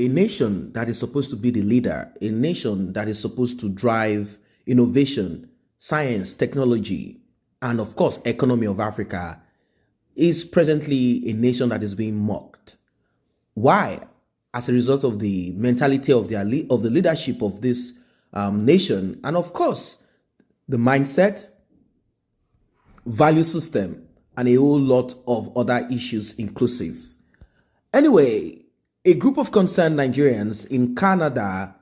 a nation that is supposed to be the leader, a nation that is supposed to drive innovation, science, technology, and of course, economy of Africa, is presently a nation that is being mocked. Why? As a result of the mentality of the leadership of this nation, and of course, the mindset, value system, and a whole lot of other issues inclusive. Anyway, a group of concerned Nigerians in Canada,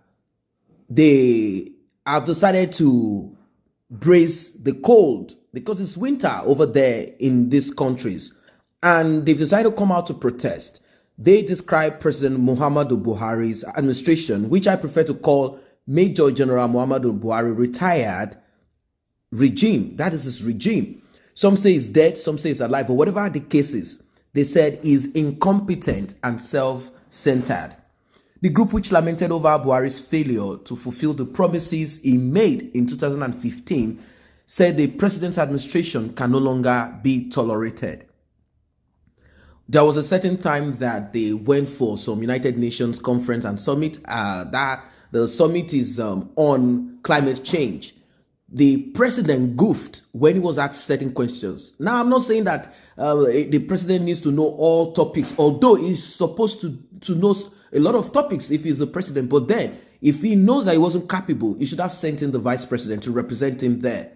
they have decided to brace the cold because it's winter over there in these countries, and they've decided to come out to protest. They describe President Muhammadu Buhari's administration, which I prefer to call Major General Muhammadu Buhari retired regime. That is his regime. Some say he's dead, some say he's alive, but whatever the case is, they said he's incompetent and self-centered. The group, which lamented over Buhari's failure to fulfill the promises he made in 2015, said the president's administration can no longer be tolerated. There was a certain time that they went for some United Nations conference and summit. That the summit is on climate change. The president goofed when he was asked certain questions. Now, I'm not saying that the president needs to know all topics, although he's supposed to know a lot of topics if he's the president. But then, if he knows that he wasn't capable, he should have sent in the vice president to represent him there.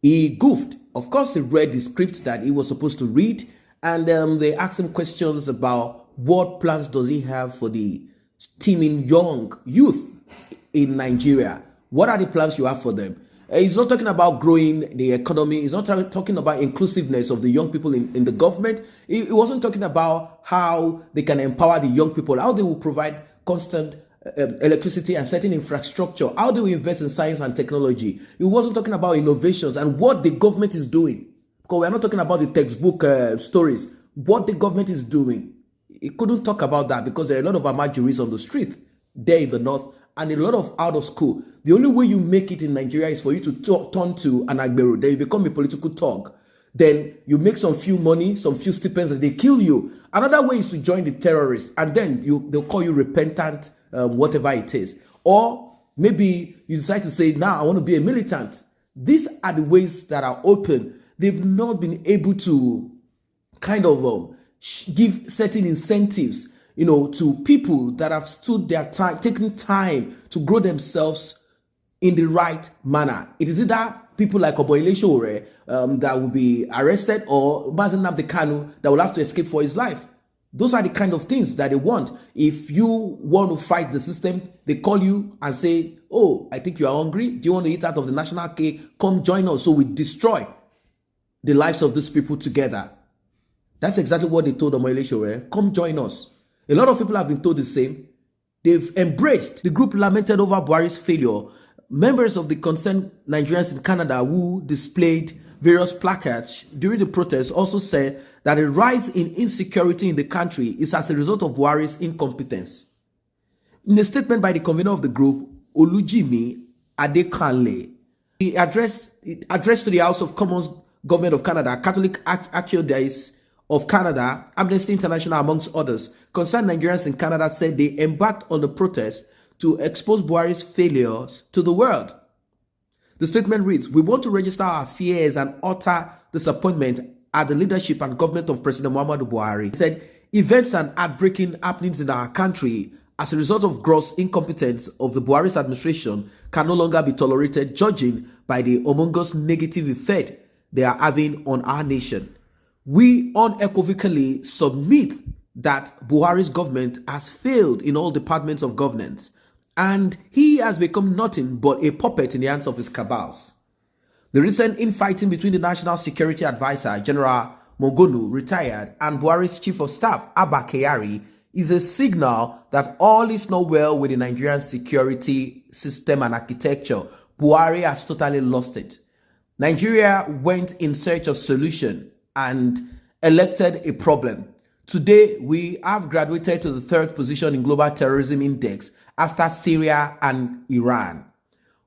He goofed. Of course, he read the script that he was supposed to read, and they asked him questions about what plans does he have for the teeming young youth in Nigeria. What are the plans you have for them? He's not talking about growing the economy. He's not talking about inclusiveness of the young people in the government. He wasn't talking about how they can empower the young people, how they will provide constant electricity and certain infrastructure, how they will invest in science and technology. He wasn't talking about innovations and what the government is doing. Because we're not talking about the textbook stories. What the government is doing. He couldn't talk about that because there are a lot of Amajuris on the street there in the north and a lot of out of school. The only way you make it in Nigeria is for you to turn to an Agbero. Then you become a political thug. Then you make some few money, some few stipends, and they kill you. Another way is to join the terrorists, and then they'll call you repentant, whatever it is. Or maybe you decide to say, now I want to be a militant. These are the ways that are open. They've not been able to kind of give certain incentives, to people that have stood their time, taken time to grow themselves in the right manner. It is either people like Oboile Shore that will be arrested, or Mazen Nnamdi Kanu that will have to escape for his life. Those are the kind of things that they want. If you want to fight the system, they call you and say, oh, I think you are hungry. Do you want to eat out of the national cake? Come join us so we destroy the lives of these people together. That's exactly what they told Omoyele Shore. Come join us. A lot of people have been told the same. They've embraced. The group lamented over Buhari's failure. Members of the concerned Nigerians in Canada who displayed various placards during the protest also said that a rise in insecurity in the country is as a result of Buhari's incompetence. In a statement by the convener of the group, Olujimi Adekanle, he addressed to the House of Commons Government of Canada, Catholic Archdiocese of Canada, Amnesty International, amongst others. Concerned Nigerians in Canada said they embarked on the protest to expose Buhari's failures to the world. The statement reads, we want to register our fears and utter disappointment at the leadership and government of President Muhammadu Buhari. He said, events and heartbreaking happenings in our country as a result of gross incompetence of the Buhari's administration can no longer be tolerated, judging by the humongous negative effect they are having on our nation. We unequivocally submit that Buhari's government has failed in all departments of governance, and he has become nothing but a puppet in the hands of his cabals. The recent infighting between the National Security Advisor, General Mogonu, retired, and Buhari's Chief of Staff, Abba Kyari, is a signal that all is not well with the Nigerian security system and architecture. Buhari has totally lost it. Nigeria went in search of solution and elected a problem. Today, we have graduated to the third position in global terrorism index after Syria and Iran.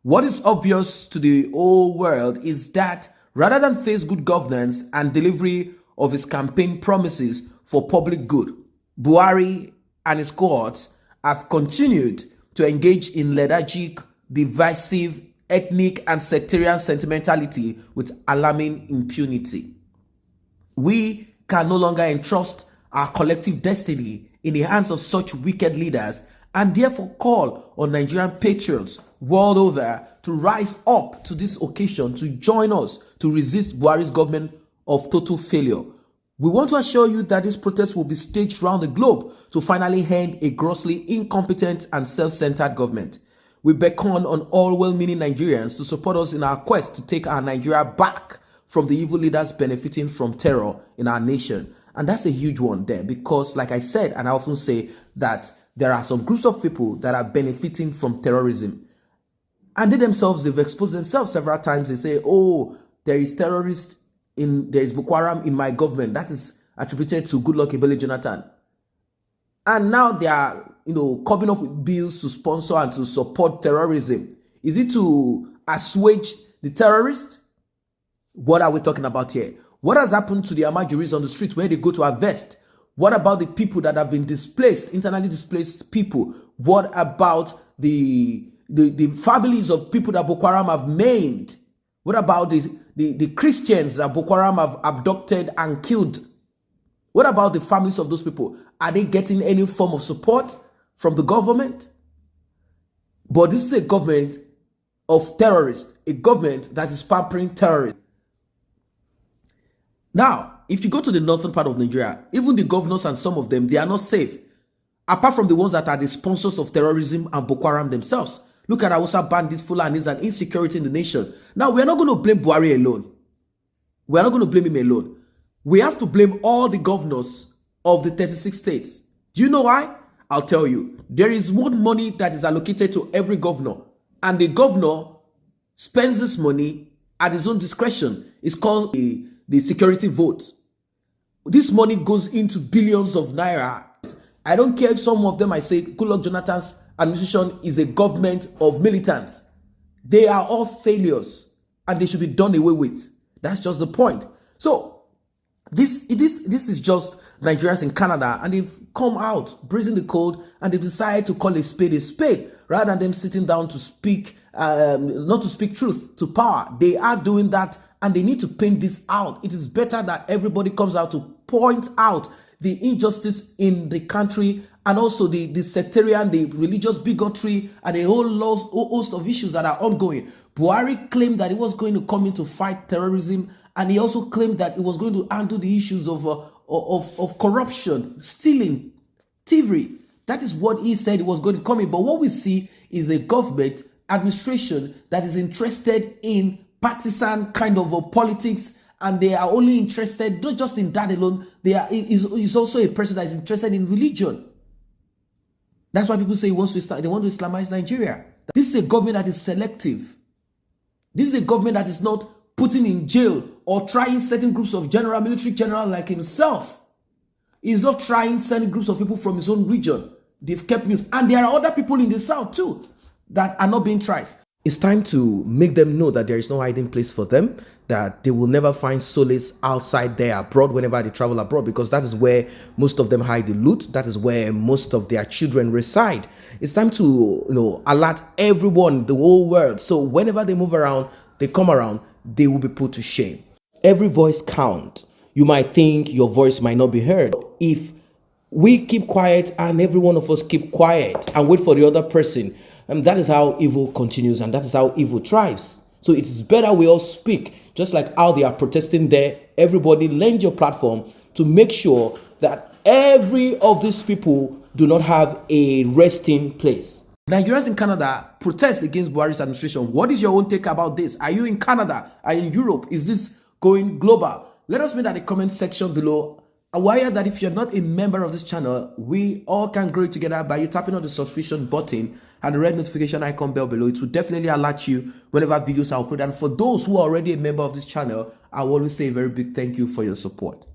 What is obvious to the whole world is that rather than face good governance and delivery of his campaign promises for public good, Buhari and his cohorts have continued to engage in lethargic, divisive, ethnic, and sectarian sentimentality with alarming impunity. We can no longer entrust our collective destiny in the hands of such wicked leaders, and therefore call on Nigerian patriots world over to rise up to this occasion to join us to resist Buhari's government of total failure. We want to assure you that this protest will be staged around the globe to finally end a grossly incompetent and self-centered government. We beckon on all well-meaning Nigerians to support us in our quest to take our Nigeria back from the evil leaders benefiting from terror in our nation. And that's a huge one there, because like I said, and I often say, that there are some groups of people that are benefiting from terrorism. And they themselves, they've exposed themselves several times. They say, oh, there is Boko Haram in my government. That is attributed to Goodluck Ebele Jonathan. And now they are, coming up with bills to sponsor and to support terrorism. Is it to assuage the terrorists? What are we talking about here? What has happened to the Amajuris on the street where they go to harvest? What about the people that have been displaced, internally displaced people? What about the families of people that Boko Haram have maimed? What about the Christians that Boko Haram have abducted and killed? What about the families of those people? Are they getting any form of support from the government? But this is a government of terrorists, a government that is pampering terrorists. Now, if you go to the northern part of Nigeria, even the governors and some of them, they are not safe. Apart from the ones that are the sponsors of terrorism and Boko Haram themselves. Look at Hausa bandits, Fulanis, and insecurity in the nation. Now, we are not going to blame Buhari alone. We are not going to blame him alone. We have to blame all the governors of the 36 states. Do you know why? I'll tell you. There is more money that is allocated to every governor. And the governor spends this money at his own discretion. It's called the security vote. This money goes into billions of naira. I don't care if some of them, I say, Goodluck Jonathan's administration is a government of militants. They are all failures and they should be done away with. That's just the point. So this is just Nigerians in Canada, and they've come out, breezing the code, and they decide to call a spade, rather than them sitting down to speak, not to speak truth to power. They are doing that, and they need to paint this out. It is better that everybody comes out to point out the injustice in the country, and also the sectarian, the religious bigotry, and a whole host of issues that are ongoing. Buhari claimed that he was going to come in to fight terrorism, and he also claimed that he was going to handle the issues of corruption, stealing, thievery. That is what he said he was going to come in. But what we see is a government administration that is interested in partisan kind of politics, and they are only interested not just in that alone. Is also a person that is interested in religion. That's why people say they want to Islamize Nigeria. This is a government that is selective. This is a government that is not putting in jail or trying certain groups of military general like himself. He's not trying certain groups of people from his own region. They've kept mute. And there are other people in the south too that are not being tried. It's time to make them know that there is no hiding place for them, that they will never find solace outside there abroad whenever they travel abroad, because that is where most of them hide the loot. That is where most of their children reside. It's time to alert everyone, the whole world. So whenever they move around, they come around, they will be put to shame. Every voice counts. You might think your voice might not be heard. If we keep quiet and every one of us keep quiet and wait for the other person, and that is how evil continues, and that is how evil thrives. So it is better we all speak, just like how they are protesting there. Everybody lend your platform to make sure that every of these people do not have a resting place. Nigerians in Canada protest against Buhari's administration. What is your own take about this? Are you in Canada? Are you in Europe? Is this going global? Let us know in the comment section below. Aware that if you're not a member of this channel, we all can grow together by you tapping on the subscription button and the red notification icon bell below. It will definitely alert you whenever videos are uploaded. And for those who are already a member of this channel, I will always say a very big thank you for your support.